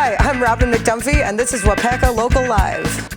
Hi, I'm Robin McDumphy, and this is Waupaca Local Live.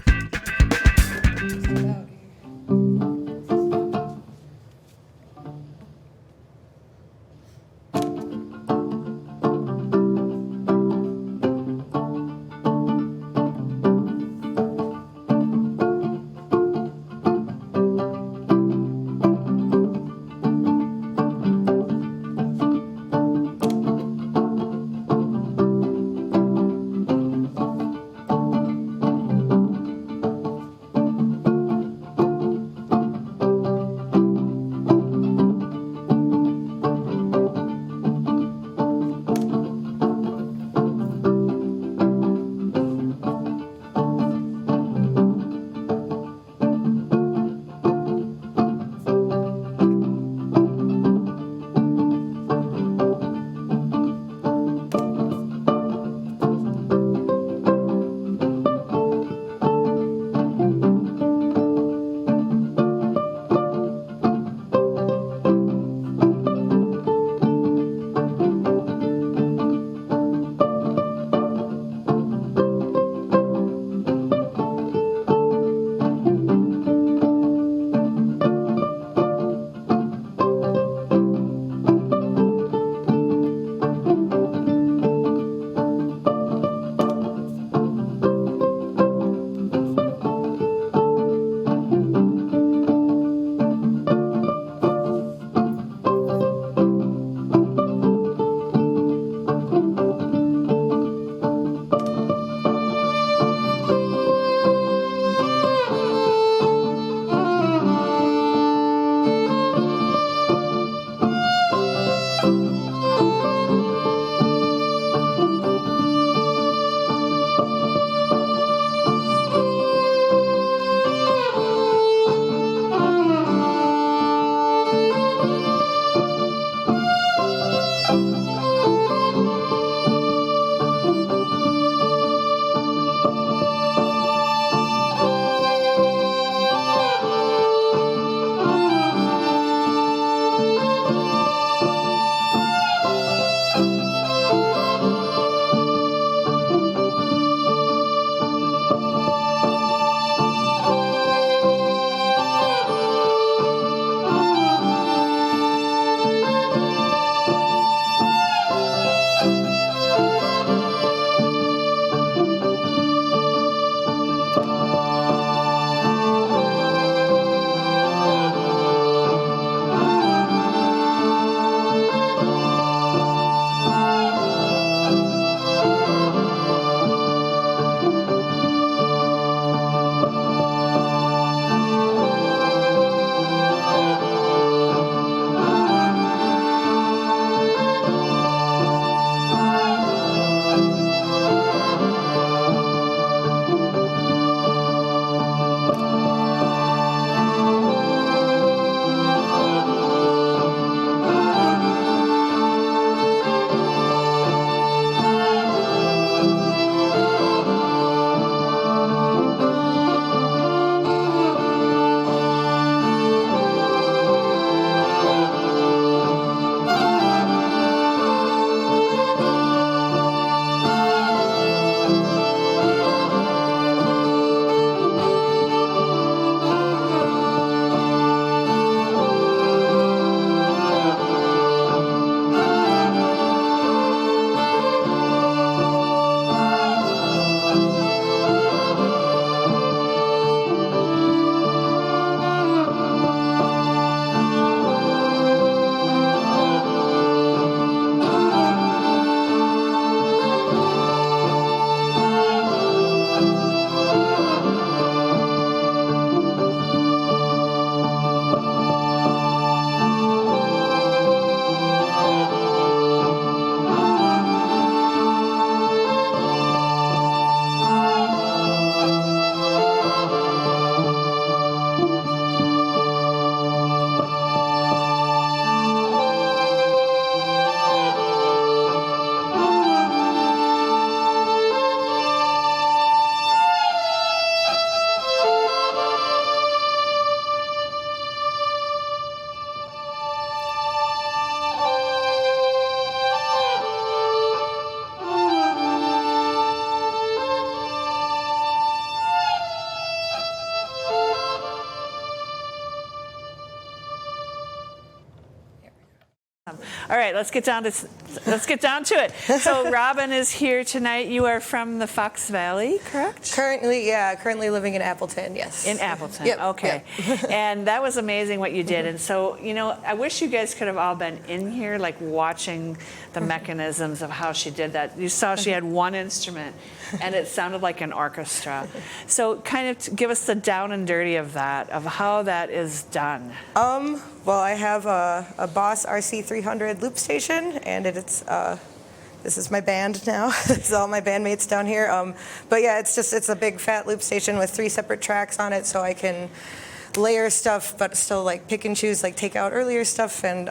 All right, let's get down to it. So Robin is here tonight. You are from the Fox Valley, correct? Currently living in Appleton, yes. In Appleton, Yep. okay. Yep. And that was amazing what you did. And so, I wish you guys could have all been in here, like watching the mechanisms of how she did that. You saw she had one instrument, and it sounded like an orchestra. So kind of give us the down and dirty of that, of how that is done. Well, I have a Boss RC300 loop station, and this is my band now. This is all my bandmates down here. But yeah, it's a big fat loop station with 3 separate tracks on it, so I can layer stuff, but still like pick and choose, like take out earlier stuff. And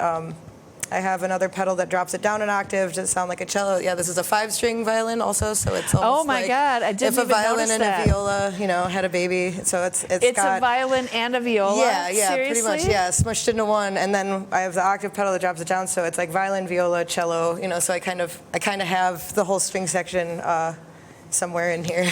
I have another pedal that drops it down an octave to sound like a cello. Yeah, this is a 5-string violin also, so it's almost my like God, I didn't even notice that. If a violin and a viola, had a baby, so it's got a violin and a viola. Yeah, Seriously? pretty much. Yeah, smushed into one, and then I have the octave pedal that drops it down, so it's like violin, viola, cello. So I kind of have the whole string section somewhere in here.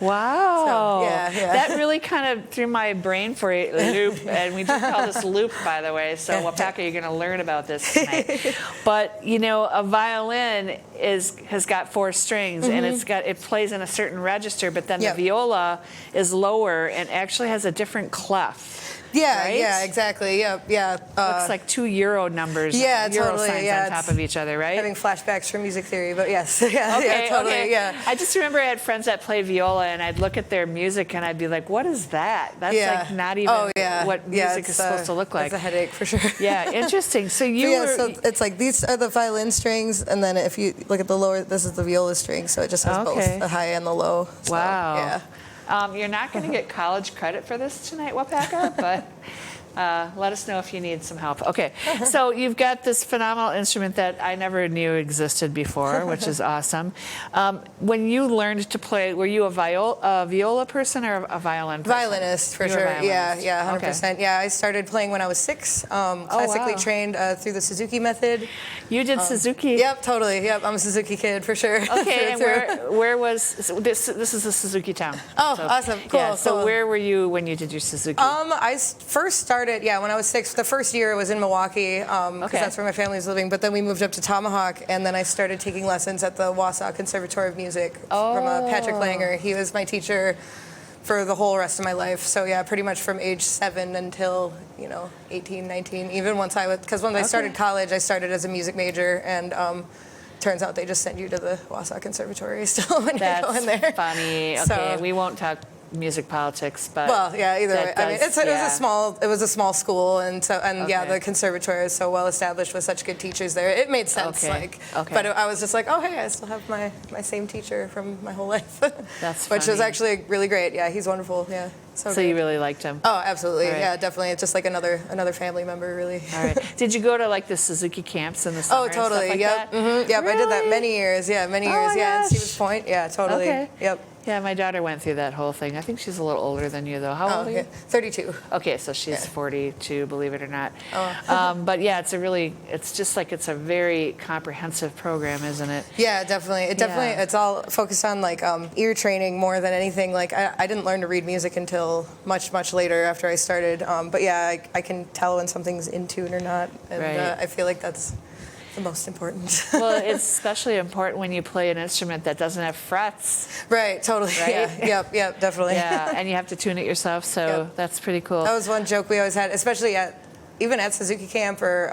Wow. So, yeah. That really kind of threw my brain for a loop, and we just call this loop, by the way. So Waupaca, you're going to learn about this tonight. But a violin has got 4 strings, and it plays in a certain register, but then the viola is lower and actually has a different clef. Yeah, right? Yeah, exactly. Yeah. Looks like 2 euro numbers, yeah, euro totally, signs on top of each other, right? Having flashbacks from music theory, but yes, totally, okay. yeah. I just remember I had friends that play viola, and I'd look at their music, and I'd be like, "What is that? That's like not even what music is supposed to look like." It's a headache for sure. Yeah, interesting. So so it's like these are the violin strings, and then if you look at the lower, this is the viola string, so it just has both the high and the low. So, wow. Yeah. You're not going to get college credit for this tonight, Waupaca, but. Let us know if you need some help. Okay, so you've got this phenomenal instrument that I never knew existed before, which is awesome. When you learned to play, were you a viola person or a violin person? Violinist, for sure. Yeah, 100%. Okay. Yeah, I started playing when I was 6, classically trained through the Suzuki method. You did Suzuki? Yep, totally. Yep, I'm a Suzuki kid, for sure. Okay, and where was, this is a Suzuki town. Oh, so, awesome, cool. Yeah, so where were you when you did your Suzuki? I first started when I was 6. The first year was in Milwaukee, because that's where my family was living. But then we moved up to Tomahawk, and then I started taking lessons at the Waupaca Conservatory of Music from Patrick Langer. He was my teacher for the whole rest of my life. So yeah, pretty much from age 7 until 18, 19. Even once because when I started college, I started as a music major, and turns out they just send you to the Waupaca Conservatory still when you're going there. That's funny. Okay, we won't talk music politics, but either way. I mean, it was a small school, and the conservatory is so well established with such good teachers there. It made sense, but I was just like, oh hey, I still have my same teacher from my whole life. That's which was actually really great. Yeah, he's wonderful. Yeah, so you really liked him? Oh, absolutely. Right. Yeah, definitely. It's just like another family member, really. All right. Did you go to like the Suzuki camps in the summer? Oh, totally. And stuff like that? Mm-hmm. Yep, really? I did that many years. Yeah, many years. Yeah, in Stevens Point. Yeah, totally. Okay. Yep. Yeah, my daughter went through that whole thing. I think she's a little older than you, though. How old are you? 32. Okay, so she's 42, believe it or not. Oh. But yeah, it's a very comprehensive program, isn't it? Yeah, definitely. It's all focused on like ear training more than anything. Like I didn't learn to read music until much, much later after I started. But yeah, I can tell when something's in tune or not. And I feel like that's the most important. Well, it's especially important when you play an instrument that doesn't have frets. Right, totally. Right? Yeah, yep, definitely. Yeah, and you have to tune it yourself, so that's pretty cool. That was one joke we always had, especially even at Suzuki camp or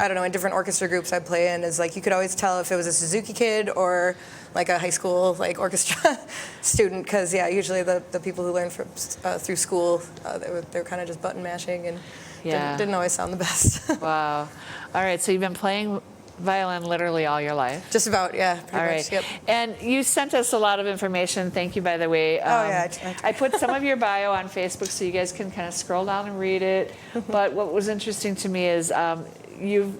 I don't know, in different orchestra groups I'd play in, is like you could always tell if it was a Suzuki kid or like a high school like orchestra student, because usually the people who learn through school they were kind of just button mashing and didn't always sound the best. Wow. All right, so you've been playing violin literally all your life? Just about, yeah. Pretty much, yep. And you sent us a lot of information. Thank you, by the way. I put some of your bio on Facebook so you guys can kind of scroll down and read it. But what was interesting to me is you've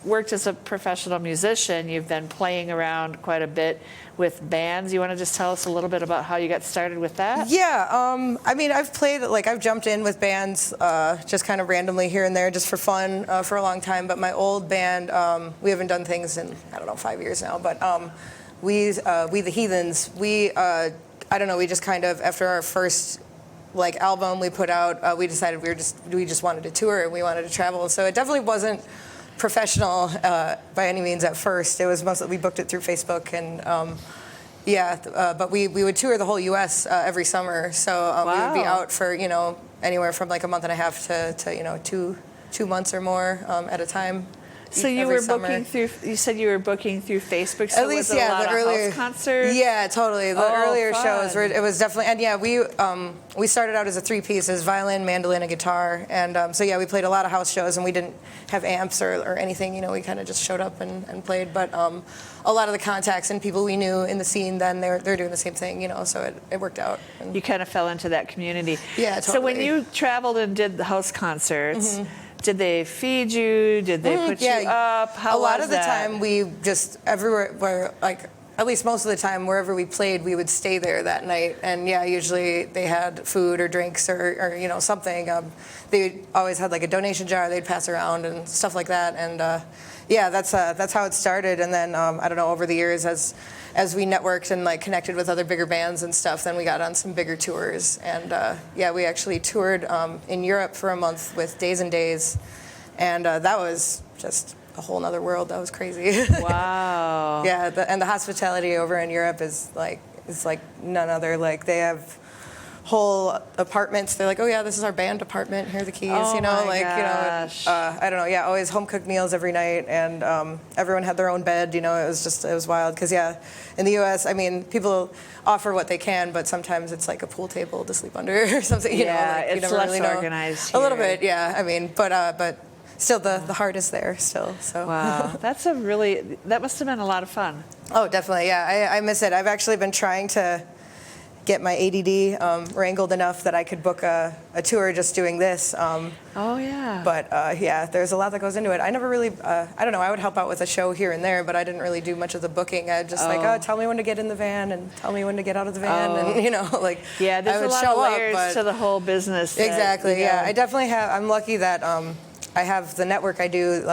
worked as a professional musician. You've been playing around quite a bit with bands. You want to just tell us a little bit about how you got started with that? Yeah, I mean, I've jumped in with bands just kind of randomly here and there just for fun for a long time. But my old band, we haven't done things in, 5 years now. But we the Heathens, we just kind of, after our first album we put out, we decided we just wanted to tour and we wanted to travel. So it definitely wasn't professional by any means at first. It was mostly, we booked it through Facebook, and but we would tour the whole U.S. Every summer. So we would be out for, anywhere from like a month and a half to 2 months or more at a time. So you were booking through. You said you were booking through Facebook. So at least, was it a lot the of earlier house concerts. Yeah, totally. The earlier fun. shows were. It was definitely. And yeah, we started out as a 3-piece, as violin, mandolin, and guitar. And so yeah, we played a lot of house shows, and we didn't have amps or anything. We kind of just showed up and played. But a lot of the contacts and people we knew in the scene then they're doing the same thing. So it worked out. And you kind of fell into that community. Yeah, totally. So when you traveled and did the house concerts. Mm-hmm. Did they feed you? Did they put you up? How a lot of the time we just everywhere, like at least most of the time, wherever we played, we would stay there that night. And yeah, usually they had food or drinks or something. They always had like a donation jar they'd pass around and stuff like that. And yeah, that's how it started. And then I don't know, over the years as we networked and like connected with other bigger bands and stuff, then we got on some bigger tours. And yeah, we actually toured in Europe for a month with Days and Days, and that was just a whole nother world. That was crazy. Wow. Yeah, and the hospitality over in Europe is like none other. Like they have whole apartments. They're like, oh yeah, this is our band apartment. Here are the keys. Oh my gosh. I don't know. Yeah, always home cooked meals every night, and everyone had their own bed. It was wild. Because yeah, in the U.S., I mean, people offer what they can, but sometimes it's like a pool table to sleep under or something. Yeah, you it's never less really know. organized. A little bit, yeah. I mean, but still, the heart is there still. So. Wow, that must have been a lot of fun. Oh, definitely. Yeah, I miss it. I've actually been trying to get my ADD wrangled enough that I could book a tour just doing this. Oh, yeah. But, yeah, there's a lot that goes into it. I never really, I don't know, I would help out with a show here and there, but I didn't really do much of the booking. I just tell me when to get in the van and tell me when to get out of the van. And, yeah, there's a lot of layers to the whole business. Exactly, yeah. I definitely have, I'm lucky that I have the network I do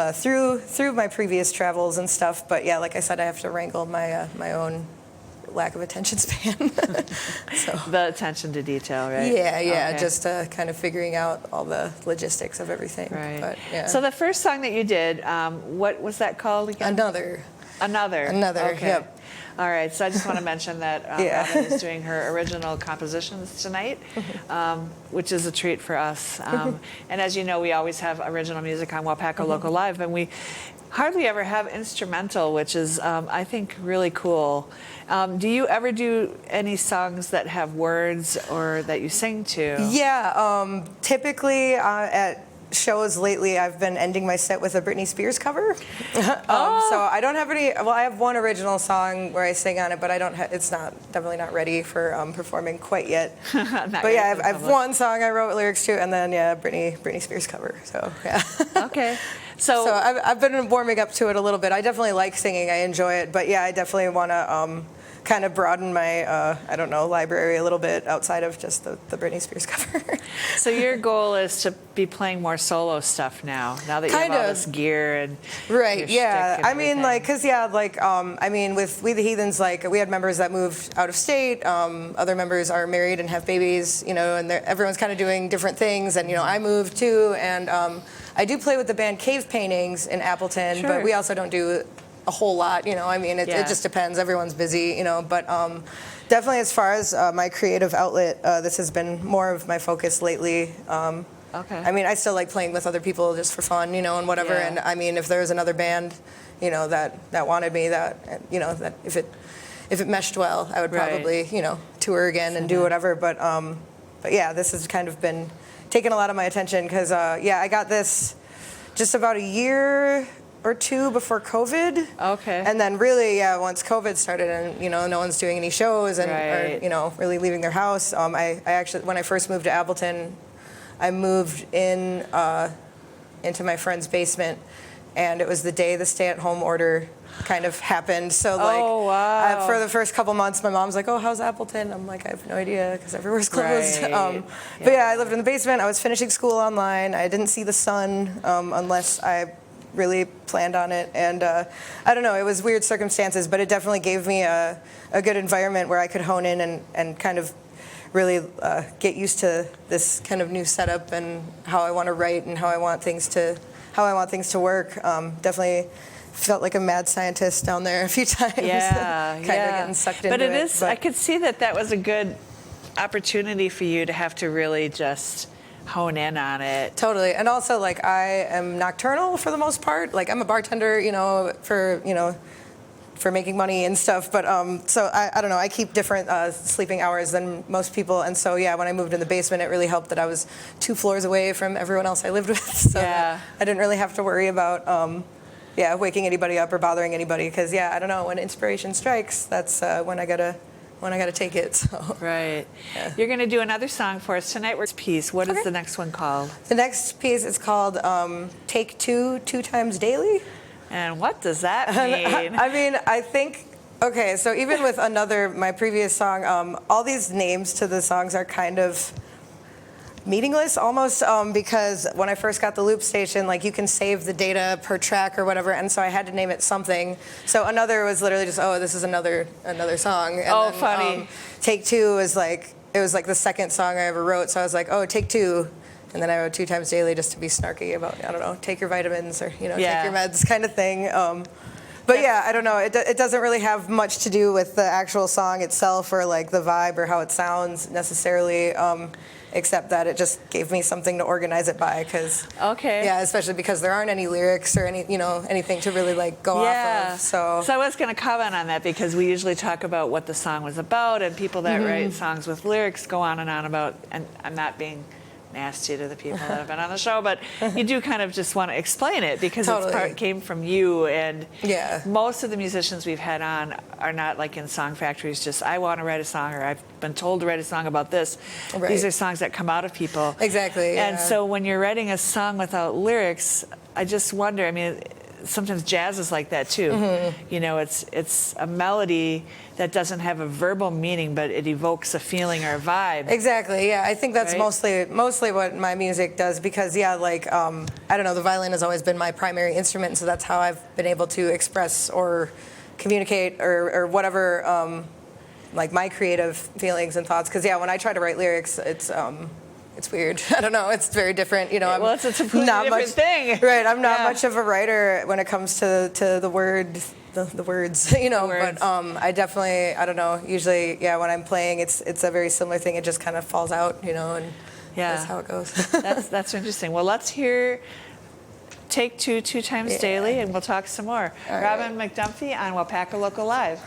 through my previous travels and stuff. But, yeah, like I said, I have to wrangle my own lack of attention span. So. The attention to detail, right? Yeah, okay. Just kind of figuring out all the logistics of everything. Right. But, yeah. So the first song that you did, what was that called again? Another. Okay. Yep. All right, so I just want to mention that Robin is doing her original compositions tonight, which is a treat for us. And as you know, we always have original music on Waupaca Local Live, and we hardly ever have instrumental, which is, I think, really cool. Do you ever do any songs that have words or that you sing to? Yeah, typically at shows lately, I've been ending my set with a Britney Spears cover. So I don't have any. Well, I have one original song where I sing on it, but I don't. It's definitely not ready for performing quite yet. But yeah, I've one song I wrote lyrics to, and then Britney Spears cover. So yeah. Okay. So I've been warming up to it a little bit. I definitely like singing. I enjoy it, but yeah, I definitely want to kind of broaden my library a little bit outside of just the Britney Spears cover. So your goal is to be playing more solo stuff now that you have all this gear and right, yeah. I mean, I mean, with We the Heathens, we had members that moved out of state. Other members are married and have babies, and everyone's kind of doing different things. And I moved too, and I do play with the band Cave Paintings in Appleton, but we also don't do a whole lot, I mean, it just depends. Everyone's busy, but definitely as far as my creative outlet, this has been more of my focus lately. Okay. I mean, I still like playing with other people just for fun, and whatever. Yeah. And I mean, if there was another band, that wanted me, that if it meshed well, I would probably, tour again and do whatever. But yeah, this has kind of been taking a lot of my attention because, I got this just about a year or two before COVID. Okay. And then really, once COVID started and, no one's doing any shows and, or, really leaving their house, I actually, when I first moved to Appleton, I moved in into my friend's basement, and it was the day the stay-at-home order kind of happened. So wow. For the first couple months, my mom's like, "Oh, how's Appleton?" I'm like, "I have no idea because everywhere's closed." Right. But yeah, I lived in the basement. I was finishing school online. I didn't see the sun unless I really planned on it, and I don't know, it was weird circumstances, but it definitely gave me a good environment where I could hone in and kind of really get used to this kind of new setup and how I want to write and how I want things to how I want things to work. Definitely felt like a mad scientist down there a few times. Yeah, kind of getting sucked into it. But it is, I could see that was a good opportunity for you to have to really just hone in on it. Totally. And also, like, I am nocturnal for the most part. Like, I'm a bartender, for making money and stuff. But so I don't know, I keep different sleeping hours than most people. And so, yeah, when I moved in the basement, it really helped that I was 2 floors away from everyone else I lived with. So I didn't really have to worry about waking anybody up or bothering anybody, because I don't know, when inspiration strikes, that's when I gotta take it. So. Right. Yeah. You're gonna do another song for us tonight. Where's piece? What is the next one called? The next piece is called "Take Two, 2 Times Daily." And what does that mean? I mean, I think. Okay, so even with my previous song, all these names to the songs are kind of meaningless almost, because when I first got the loop station, like, you can save the data per track or whatever, and so I had to name it something. So another was literally just, this is another song. And then, funny. Take Two was like, it was like the second song I ever wrote, so I was like, take two. And then I wrote 2 times daily just to be snarky about, I don't know, take your vitamins or, take your meds kind of thing. But I don't know. It doesn't really have much to do with the actual song itself or like the vibe or how it sounds necessarily, except that it just gave me something to organize it by. Especially because there aren't any lyrics or anything to really like go off of. So I was going to comment on that, because we usually talk about what the song was about, and people that write songs with lyrics go on about. And I'm not being nasty to the people that have been on the show, but you do kind of just want to explain it, because it came from you. And most of the musicians we've had on are not like in song factories, just I want to write a song, or I've been told to write a song about this. Right. These are songs that come out of people. Exactly. And so when you're writing a song without lyrics, I just wonder, I mean, sometimes jazz is like that too. It's a melody that doesn't have a verbal meaning, but it evokes a feeling or a vibe. Exactly. Yeah, I think that's mostly what my music does, because I don't know, the violin has always been my primary instrument, so that's how I've been able to express or communicate or whatever, like my creative feelings and thoughts. Because when I try to write lyrics, it's weird. I don't know. It's very different. It's a completely different thing. Right. I'm not much of a writer when it comes to the words. The words. But I definitely. I don't know. Usually, when I'm playing, it's a very similar thing. It just kind of falls out. And that's how it goes. That's interesting. Well, let's hear Take Two, 2 times daily, and we'll talk some more. All Robin McDumphy on Waupaca Local Live.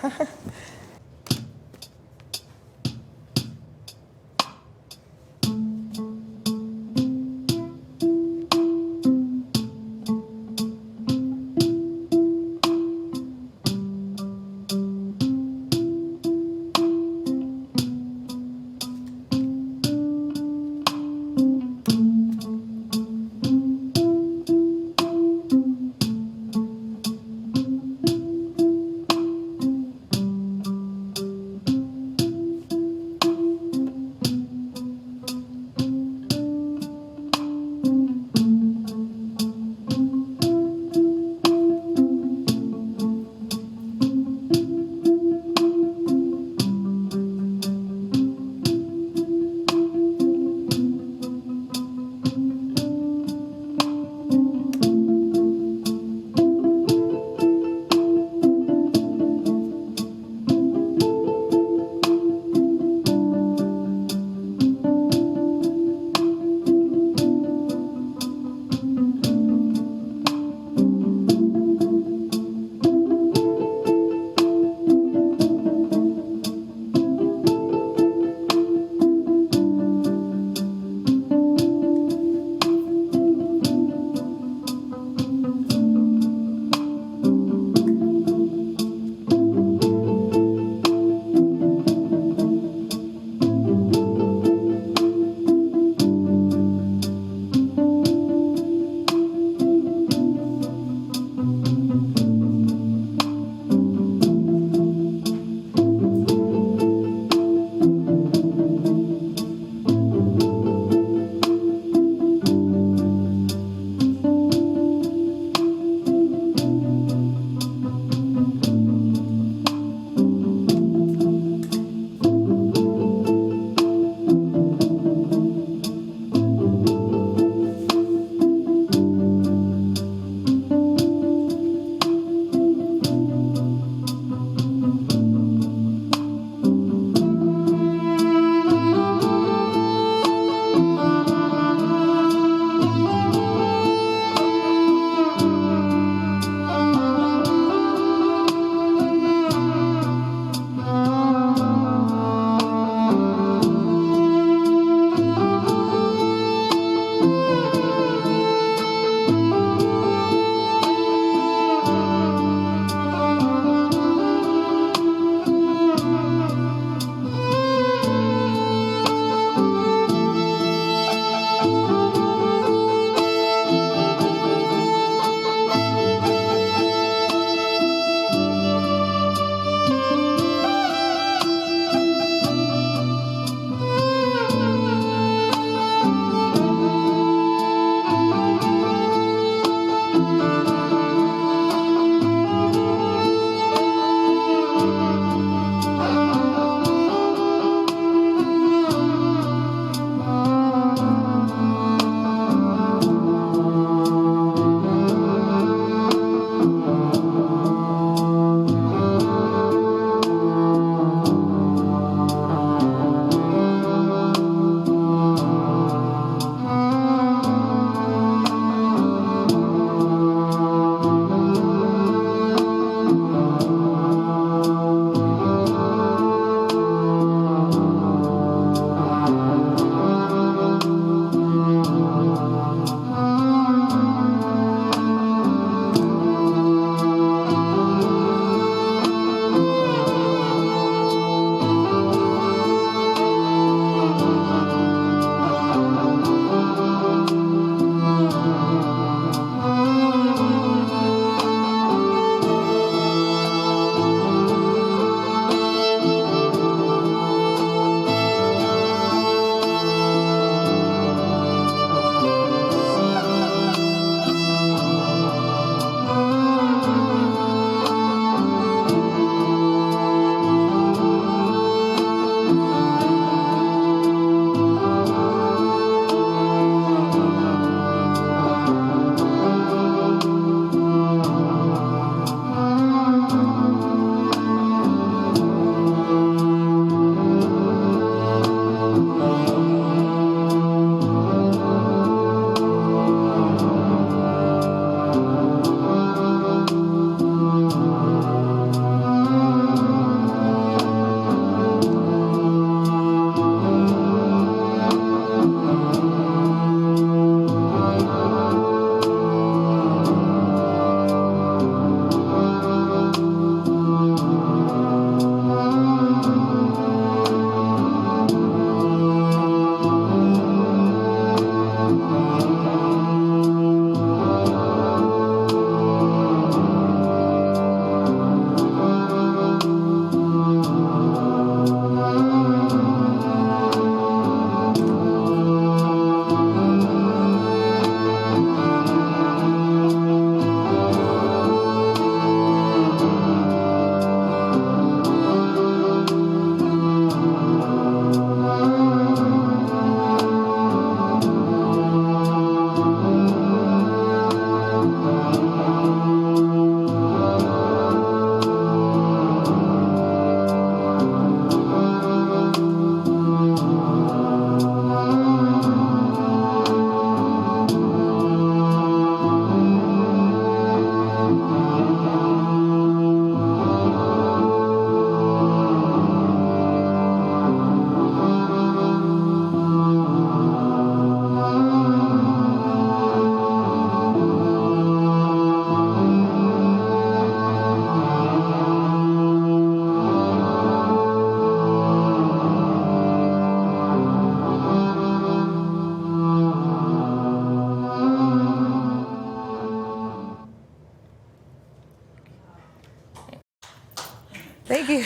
Thank you.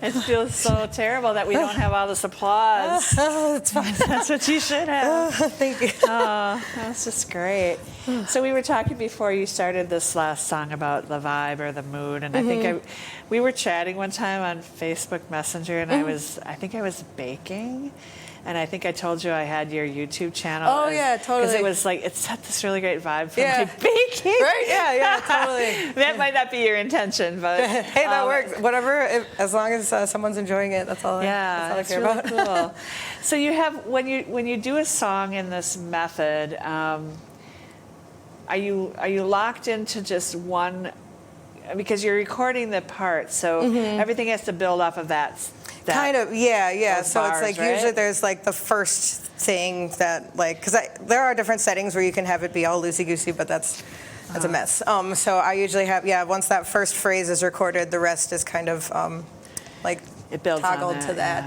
It feels so terrible that we don't have all this applause. It's fine. That's what you should have. Thank you. That's just great. So we were talking before you started this last song about the vibe or the mood, and I think we were chatting one time on Facebook Messenger, and I think I was baking. And I think I told you I had your YouTube channel. Oh, yeah, totally. Because it was like, it set this really great vibe for my baking. Right? Yeah, totally. That might not be your intention, but... Hey, that works. Whatever, as long as someone's enjoying it, that's all I care really about. Cool. So you have, when you do a song in this method, are you locked into just one, because you're recording the part, so everything has to build off of that. Kind of, yeah. So bars, it's like right? usually there's like the first thing that like, because there are different settings where you can have it be all loosey-goosey, but that's a mess. So I usually have, once that first phrase is recorded, the rest is kind of like it builds toggled on to that,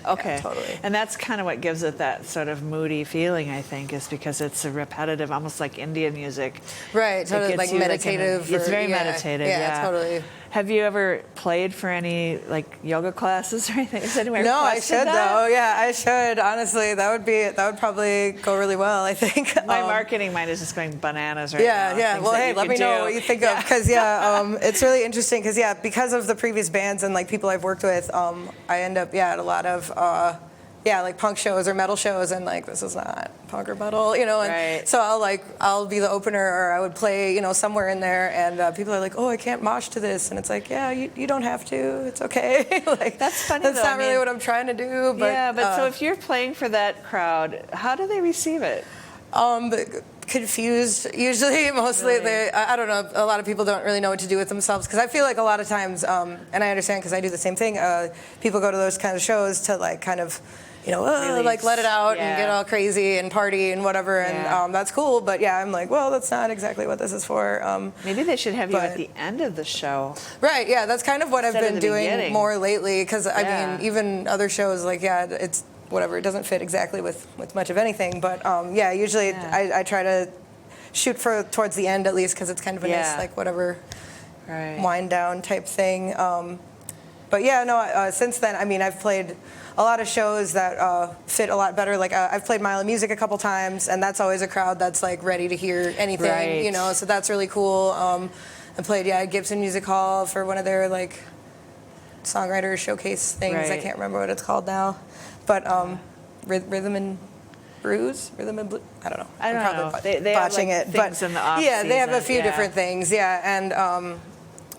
Okay. Yeah, totally. And that's kind of what gives it that sort of moody feeling, I think, is because it's a repetitive, almost like Indian music. Right, totally, like meditative. It's very meditative, yeah. Totally. Have you ever played for any like yoga classes or anything? Is anyone No, I should that? though. Yeah, I should. Honestly, that would probably go really well, I think. My marketing mind is just going bananas right now. Yeah. Well, hey, let me know what you think of, because it's really interesting because of the previous bands and like people I've worked with, I end up at a lot of like punk shows or metal shows, and like this is not punk or metal, and right. so I'll be the opener, or I would play somewhere in there, and people are like, oh, I can't mosh to this, and it's like, yeah, you don't have to, it's okay. Like that's funny. That's not really what I'm trying to do. But so if you're playing for that crowd, how do they receive it? Confused usually. Mostly really? I don't know, a lot of people don't really know what to do with themselves, because I feel like a lot of times, and I understand because I do the same thing, people go to those kind of shows to like kind of like let it out and get all crazy and party and whatever, and that's cool, but I'm like, well, that's not exactly what this is for. Maybe they should have you at the end of the show. Right, that's kind of what I've been doing more lately, because I mean, even other shows, like, it's whatever, it doesn't fit exactly with much of anything, but usually I try to shoot towards the end at least, because it's kind of a nice, like, whatever, wind down type thing. But since then, I mean, I've played a lot of shows that fit a lot better. Like I've played Mile of Music a couple times, and that's always a crowd that's like ready to hear anything, so that's really cool. I played Gibson Music Hall for one of their like songwriter showcase things. I can't remember what it's called now, but Rhythm and Blues, I don't know. I don't know. They botching have, like, it, things but in the off they have a season, few different things, and.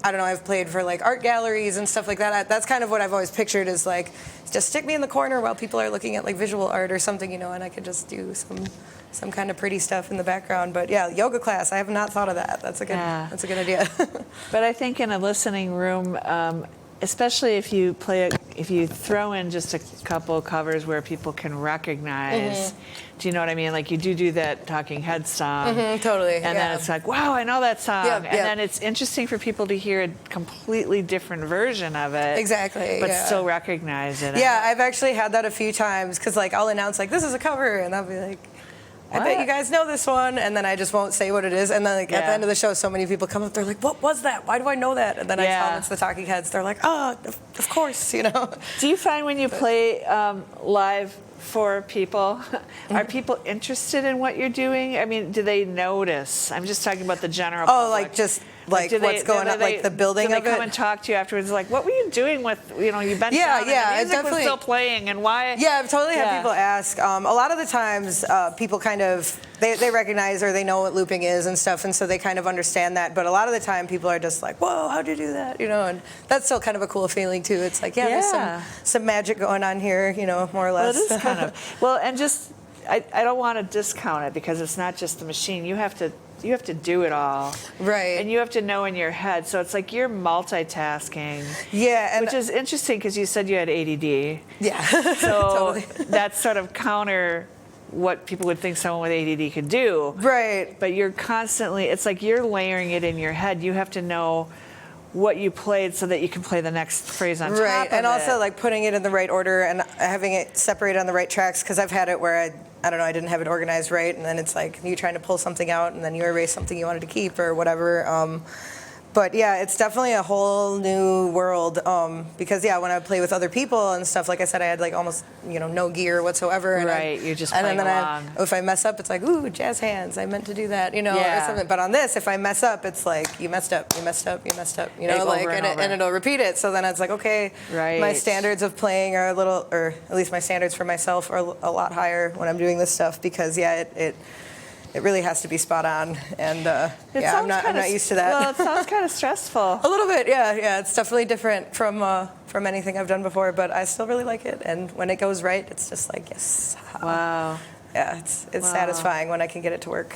I don't know, I've played for like art galleries and stuff like that. That's kind of what I've always pictured, is like, just stick me in the corner while people are looking at like visual art or something, and I could just do some kind of pretty stuff in the background. But yoga class, I have not thought of that. That's a good idea. But I think in a listening room, especially if you throw in just a couple covers where people can recognize, do you know what I mean? Like you do that Talking Heads song. Totally. And then it's like, wow, I know that song. And then it's interesting for people to hear a completely different version of it. Exactly. But still recognize it. Yeah, I've actually had that a few times, because like I'll announce like, this is a cover, and I'll be like, I bet you guys know this one, and then I just won't say what it is, and then like at the end of the show, so many people come up, they're like, what was that? Why do I know that? And then I tell them it's the Talking Heads. They're like, oh, of course, Do you find when you play live for people, are people interested in what you're doing? I mean, do they notice? I'm just talking about the general public. Like just like what's going on, like the building of it? Do they come and talk to you afterwards, like, what were you doing with, you've been down and the music was still playing, and why? Yeah, I've totally had people ask. A lot of the times, people kind of, they recognize or they know what looping is and stuff, and so they kind of understand that, but a lot of the time, people are just like, whoa, how'd you do that? And that's still kind of a cool feeling, too. It's like, there's some magic going on here, more or less. Well, it is kind of. Well, and just, I don't want to discount it, because it's not just the machine. You have to do it all. Right. And you have to know in your head. So it's like you're multitasking. Yeah. Which is interesting, because you said you had ADD. Yeah. So totally. That's sort of counter what people would think someone with ADD could do. Right. But you're constantly, it's like you're layering it in your head. You have to know what you played so that you can play the next phrase on top of it. Right, and also like putting it in the right order and having it separated on the right tracks, because I've had it where I don't know, I didn't have it organized right, and then it's like you trying to pull something out and then you erase something you wanted to keep or whatever. But yeah, it's definitely a whole new world because yeah, when I play with other people and stuff, like I said, I had like almost no gear whatsoever. And you're just playing along. If I mess up, it's like ooh, jazz hands. I meant to do that, or something. But on this, if I mess up, it's like you messed up, you messed up, you messed up, and it'll repeat it. So then it's like okay, my standards of playing are a little, or at least my standards for myself are a lot higher when I'm doing this stuff because it really has to be spot on, and I'm not used to that. Well, it sounds kind of stressful. A little bit, yeah. It's definitely different from anything I've done before, but I still really like it. And when it goes right, it's just like yes. Wow. Yeah, it's satisfying when I can get it to work.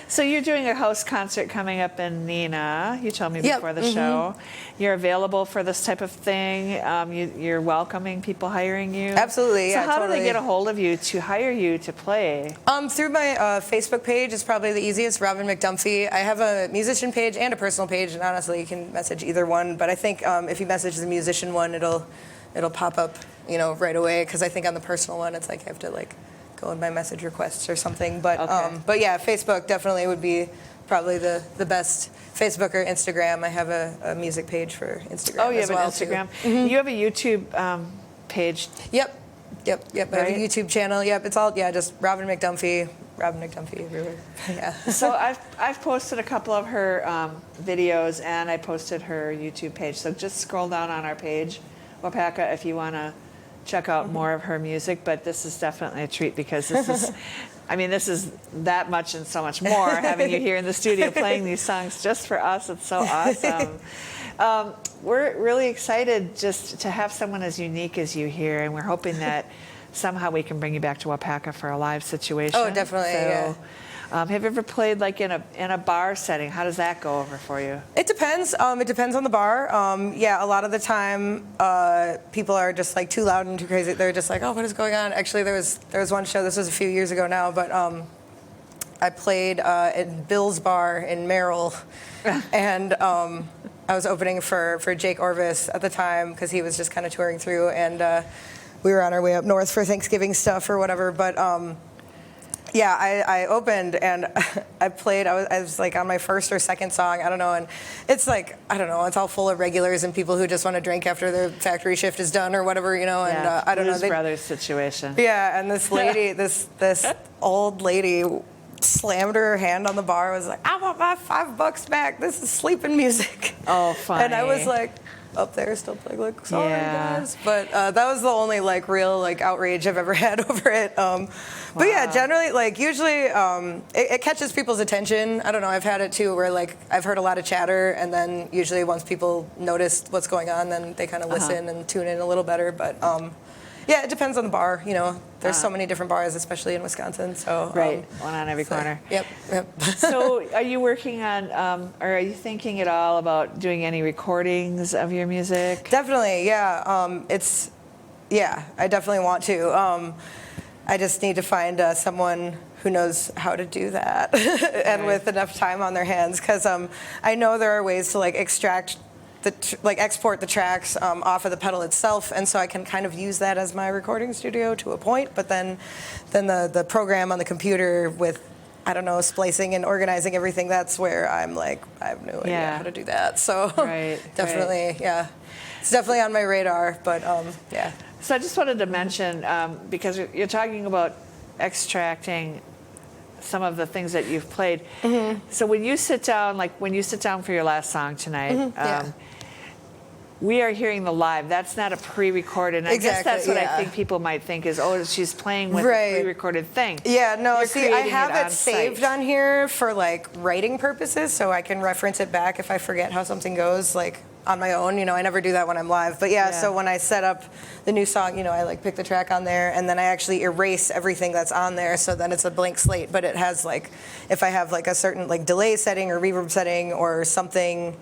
So you're doing a house concert coming up in Neenah. You told me before the show. You're available for this type of thing. You're welcoming people hiring you. Absolutely. So yeah, how totally. do they get a hold of you to hire you to play? Through my Facebook page is probably the easiest. Robin McDumphy. I have a musician page and a personal page, and honestly, you can message either one. But I think if you message the musician one, it'll pop up, right away. Because I think on the personal one, it's like I have to go in my message requests or something. But but yeah, Facebook definitely would be probably the best. Facebook or Instagram. I have a music page for Instagram. Oh, you have an Instagram. Mm-hmm. You have a YouTube page. Yep. I have a YouTube channel. Yep. It's all just Robin McDumphy everywhere. Yeah. So I've posted a couple of her videos, and I posted her YouTube page. So just scroll down on our page, Waupaca, if you want to check out more of her music. But this is definitely a treat because this is, this is that much and so much more. Having you here in the studio playing these songs just for us, it's so awesome. We're really excited just to have someone as unique as you here, and we're hoping that somehow we can bring you back to Waupaca for a live situation. Oh, definitely. Yeah. Have you ever played in a bar setting? How does that go over for you? It depends. It depends on the bar. A lot of the time, people are just too loud and too crazy. They're just like, oh, what is going on? Actually, there was one show. This was a few years ago now, but I played at Bill's Bar in Merrill, and I was opening for Jake Orvis at the time because he was just kind of touring through, and we were on our way up north for Thanksgiving stuff or whatever, but. I opened and I played. I was on my first or second song. I don't know, and it's it's all full of regulars and people who just want to drink after their factory shift is done or whatever, And I don't know. Blues Brothers situation. Yeah, and this lady, this old lady, slammed her hand on the bar. Was like, I want my $5 back. This is sleeping music. Oh, funny. And I was up there still playing sorry guys, but that was the only real outrage I've ever had over it. But yeah, generally usually it catches people's attention. I don't know, I've had it too where I've heard a lot of chatter, and then usually once people notice what's going on, then they kind of listen and tune in a little better. But yeah, it depends on the bar. There's so many different bars, especially in Wisconsin. So one on every corner. Yep. So, are you working on, or are you thinking at all about doing any recordings of your music? Definitely, yeah. I definitely want to. I just need to find someone who knows how to do that, and with enough time on their hands, because I know there are ways to extract. Export the tracks off of the pedal itself, and so I can kind of use that as my recording studio to a point. But then the program on the computer with splicing and organizing everything. That's where I'm I have no idea how to do that. So definitely, yeah, it's definitely on my radar. But yeah. So I just wanted to mention because you're talking about extracting some of the things that you've played. Mm-hmm. So when you sit down for your last song tonight, we are hearing the live. That's not a pre-recorded. And I guess that's what I think people might think is, she's playing with a pre-recorded thing. Yeah, no, I have it saved on here for writing purposes, so I can reference it back if I forget how something goes, on my own. I never do that when I'm live. But so when I set up the new song, I pick the track on there, and then I actually erase everything that's on there, so then it's a blank slate. But it has if I have a certain delay setting or reverb setting or something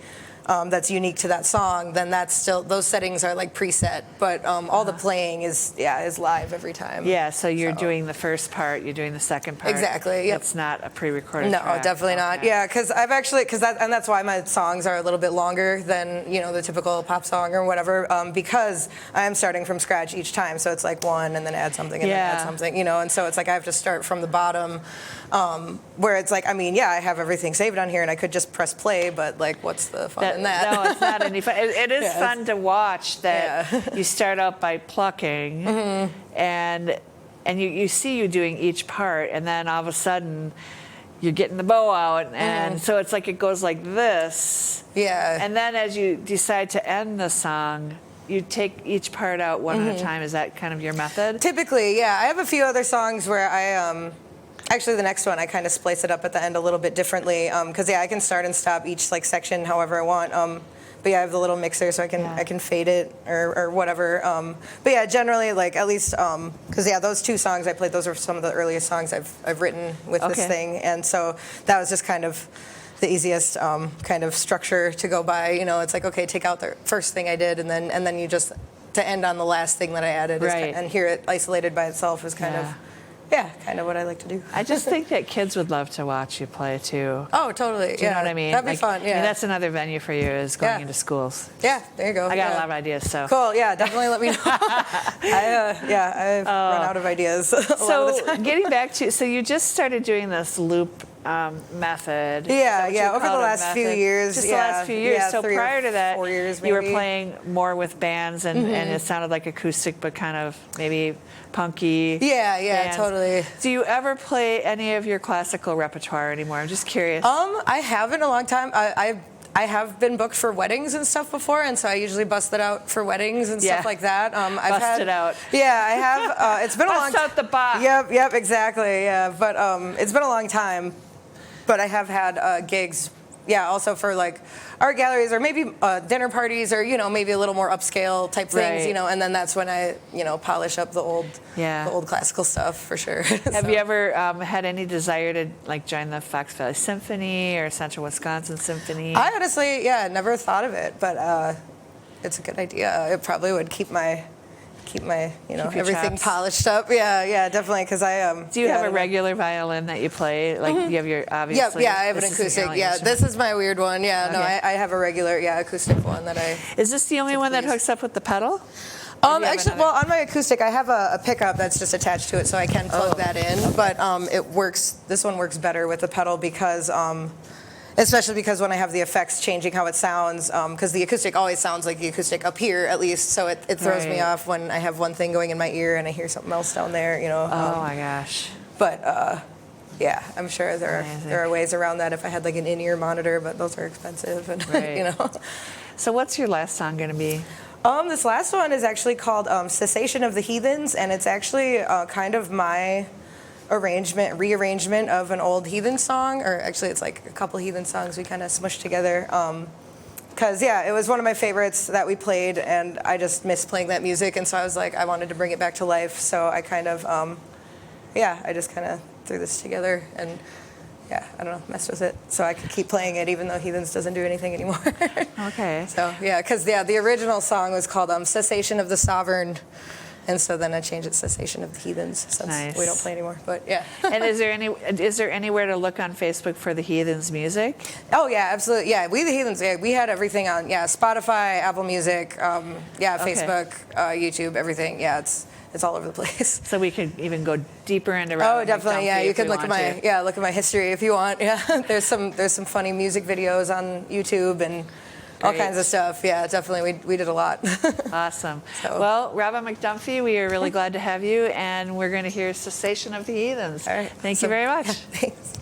that's unique to that song, then that's still, those settings are like preset, but all the playing is live every time. Yeah, so you're doing the first part, you're doing the second part. Exactly, yep. It's not a pre-recorded No, track. definitely not. Yeah, because I've actually, and that's why my songs are a little bit longer than, you know, the typical pop song or whatever, because I'm starting from scratch each time, so it's like one and then add something and then add something, you know, and so it's like I have to start from the bottom, where it's like, I mean, yeah, I have everything saved on here and I could just press play, but like, what's the fun in that? No, it's not any fun. It is fun to watch that you start out by plucking and you see you doing each part, and then all of a sudden you're getting the bow out, and so it's like it goes like this. Yeah. And then as you decide to end the song, you take each part out one at a time. Is that kind of your method? Typically, yeah. I have a few other songs where I actually, the next one, I kind of splice it up at the end a little bit differently, because I can start and stop each like section however I want. But yeah, I have the little mixer, so I can fade it or whatever. But yeah, generally, like at least, because those two songs I played, those are some of the earliest songs I've written with this thing, and so that was just kind of the easiest kind of structure to go by. You know, it's like, okay, take out the first thing I did, and then you just to end on the last thing that I added, and hear it isolated by itself is kind of. Yeah, kind of what I like to do. I just think that kids would love to watch you play too. Oh, totally. Do you know what I mean? That'd be fun. Yeah. I mean, that's another venue for you, is going into schools. Yeah, there you go. I got a lot of ideas. So cool. Yeah, definitely let me know. I've run out of ideas. So getting back to, so you just started doing this loop method. Yeah, over the last few years. Just the last few years. So prior to that, 4 years, you were playing more with bands, and it sounded like acoustic, but kind of maybe punky. Yeah, bands. Totally. Do you ever play any of your classical repertoire anymore? I'm just curious. I haven't in a long time. I have been booked for weddings and stuff before, and so I usually bust it out for weddings and stuff like that. Bust it out. Yeah, I have. It's been a long. Bust out the box. Yep, exactly. Yeah, but it's been a long time. But I have had gigs. Yeah, also for like art galleries or maybe dinner parties or, you know, maybe a little more upscale type things, you know, and then that's when I, you know, polish up the old classical stuff for sure. Have you ever had any desire to like join the Fox Valley Symphony or Central Wisconsin Symphony? I honestly, never thought of it, but it's a good idea. It probably would keep my everything chops polished up. Yeah, definitely. Because Do you have a regular violin that you play? Like you have your obviously. Yeah, I have an acoustic. Yeah, this is my weird one. Yeah, okay. No, I have a regular acoustic one that I. Is this the only one that hooks up with the pedal? Actually, well, on my acoustic, I have a pickup that's just attached to it, so I can plug that in. But it works. This one works better with the pedal because. Especially because when I have the effects changing how it sounds, because the acoustic always sounds like the acoustic up here at least, so it throws me off when I have one thing going in my ear and I hear something else down there, you know. Oh my gosh. But yeah, I'm sure there are ways around that if I had like an in-ear monitor, but those are expensive, and you know. So what's your last song going to be? This last one is actually called "Cessation of the Heathens," and it's actually kind of my rearrangement of an old heathen song, or actually it's like a couple heathen songs we kind of smushed together. Because it was one of my favorites that we played, and I just missed playing that music, and so I was like, I wanted to bring it back to life. So I kind of, I just kind of threw this together, and I don't know, messed with it, so I could keep playing it even though Heathens doesn't do anything anymore. Okay. So because the original song was called "Cessation of the Sovereign." And so then I changed it "Cessation of the Heathens" since we don't play anymore. But yeah. And is there anywhere to look on Facebook for the Heathens music? Oh yeah, absolutely. Yeah, We the Heathens. Yeah, we had everything on. Yeah, Spotify, Apple Music. Facebook, YouTube, everything. Yeah, it's all over the place. So we could even go deeper into. Oh, definitely. Yeah, you can look at my history if you want. Yeah, there's some funny music videos on YouTube and. All kinds of stuff. Yeah, definitely. We did a lot. Awesome. Well, Robin McDumphy, we are really glad to have you, and we're going to hear "Cessation of the Heathens." All right. Thank you very much. Thanks.